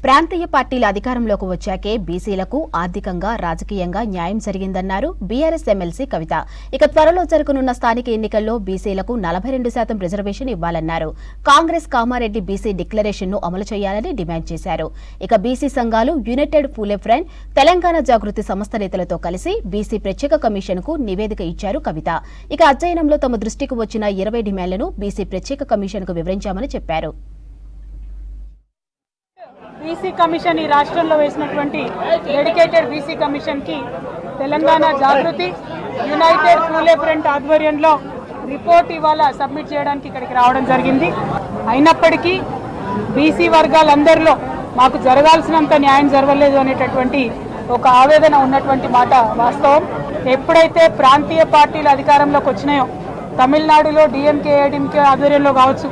ప్రాంతీయ పార్టీల అధికారంలోకి వచ్చాకే బీసీలకు ఆర్థికంగా రాజకీయంగా న్యాయం జరిగిందన్నారు బీఆర్ఎస్ ఎమ్మెల్సీ కవిత. ఇక త్వరలో జరగనున్న స్థానిక ఎన్నికల్లో బీసీలకు 42% రిజర్వేషన్ ఇవ్వాలన్నారు. కాంగ్రెస్ కామారెడ్డి బీసీ డిక్లరేషన్ ను అమలు చేయాలని డిమాండ్ చేశారు. ఇక బీసీ సంఘాలు యునైటెడ్ పూలే ఫ్రంట్, తెలంగాణ జాగృతి సంస్థ నేతలతో కలిసి బీసీ ప్రత్యేక కమిషన్ కు నివేదిక ఇచ్చారు కవిత. ఇక అధ్యయనంలో తమ దృష్టికి వచ్చిన 20 డిమాండ్లను బీసీ ప్రత్యేక కమిషన్ కు వివరించామని చెప్పారు. బీసీ కమిషన్ ఈ రాష్ట్రంలో వేసినటువంటి డెడికేటెడ్ బీసీ కమిషన్ కి తెలంగాణ జాగృతి, యునైటెడ్ పూలే ఫ్రంట్ ఆధ్వర్యంలో రిపోర్ట్ ఇవాళ సబ్మిట్ చేయడానికి ఇక్కడికి రావడం జరిగింది. అయినప్పటికీ బీసీ వర్గాలందరిలో మాకు జరగాల్సినంత న్యాయం జరగలేదు అనేటటువంటి ఒక ఆవేదన ఉన్నటువంటి మాట వాస్తవం. ఎప్పుడైతే ప్రాంతీయ పార్టీలు అధికారంలోకి వచ్చినాయో, తమిళనాడులో డిఎంకే ఏడీఎంకే ఆధ్వర్యంలో కావచ్చు,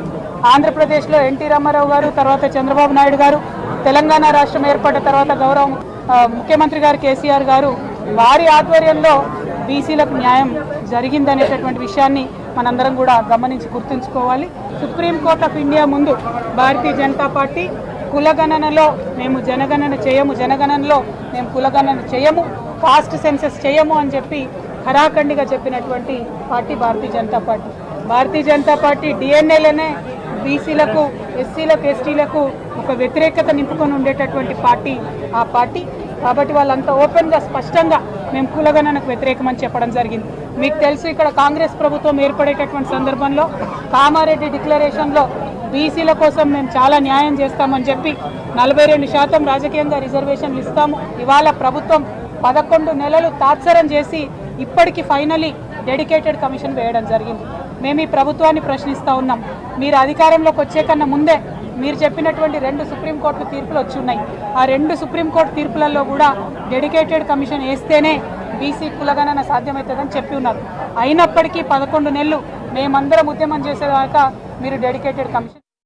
ఆంధ్రప్రదేశ్లో ఎన్టీ రామారావు గారు, తర్వాత చంద్రబాబు నాయుడు గారు, తెలంగాణ రాష్ట్రం ఏర్పడిన తర్వాత గౌరవ ముఖ్యమంత్రి గారు కేసీఆర్ గారు, వారి ఆధ్వర్యంలో బీసీలకు న్యాయం జరిగిందనేటటువంటి విషయాన్ని మనందరం కూడా గమనించి గుర్తుంచుకోవాలి. సుప్రీంకోర్టు ఆఫ్ ఇండియా ముందు భారతీయ జనతా పార్టీ కులగణనలో మేము జనగణనలో మేము కులగణన చేయము, కాస్ట్ సెన్సెస్ చేయము అని చెప్పి ఖరాఖండిగా చెప్పినటువంటి party Bharatiya Janata party. Bharatiya Janata party డిఎన్ఏలనే బీసీలకు, ఎస్సీలకు, ఎస్టీలకు ఒక వ్యతిరేకత నింపుకొని ఉండేటటువంటి పార్టీ ఆ పార్టీ. కాబట్టి వాళ్ళంతా ఓపెన్గా స్పష్టంగా మేము కులగణనకు వ్యతిరేకమని చెప్పడం జరిగింది. మీకు తెలుసు, ఇక్కడ కాంగ్రెస్ ప్రభుత్వం ఏర్పడేటటువంటి సందర్భంలో కామారెడ్డి డిక్లరేషన్లో బీసీల కోసం మేము చాలా న్యాయం చేస్తామని చెప్పి 42% రాజకీయంగా రిజర్వేషన్లు ఇస్తాము. ఇవాళ ప్రభుత్వం 11 నెలలు తాత్సరం చేసి ఇప్పటికీ ఫైనలీ డెడికేటెడ్ కమిషన్ వేయడం జరిగింది. మేము ఈ ప్రభుత్వాన్ని ప్రశ్నిస్తూ ఉన్నాం. మీరు అధికారంలోకి వచ్చే కన్నా ముందే మీరు చెప్పినటువంటి 2 సుప్రీంకోర్టు తీర్పులు వచ్చి ఉన్నాయి. ఆ 2 సుప్రీంకోర్టు తీర్పులలో కూడా డెడికేటెడ్ కమిషన్ వేస్తేనే బీసీ కులగణన సాధ్యమవుతుందని చెప్పి ఉన్నారు. అయినప్పటికీ 11 నెలలు మేమందరం ఉద్యమం చేసేదాకా మీరు డెడికేటెడ్ కమిషన్